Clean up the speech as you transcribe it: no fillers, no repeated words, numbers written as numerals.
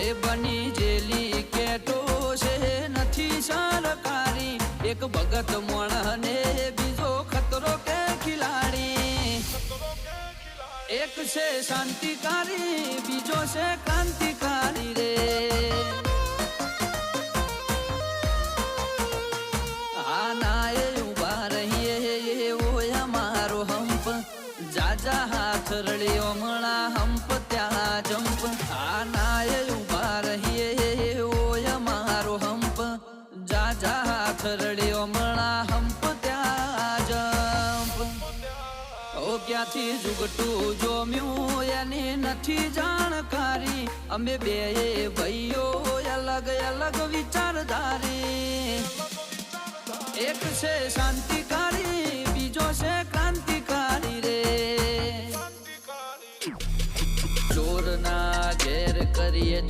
એ બની જેલી કેટો છે નથી સરકારી એક ભગત મોણને બીજો ખતરો કે ખિલાડી એક છે શાંતિકારી બીજો છે ક્રાંતિકારી રે આ ના એ ઉભા રહીએ એવો અમારો હંપ જાજા હાથ રળ્યો મણા હંપ ત્યાં જંપ આ ના એ ઉભા રહીએ એવો અમારો હંપ જાજા હાથ રળ્યો મણા હંપ ત્યાં જંપ ઓ ક્યાંથી જુગટું જોમ્યું એની નથી જાણકારી અમે બે ભાઈઓ અલગ અલગ વિચારધારી એક છે શાંતિકારી બીજો છે ક્રાંતિકારી રે ચોરના ઘેર કરીએ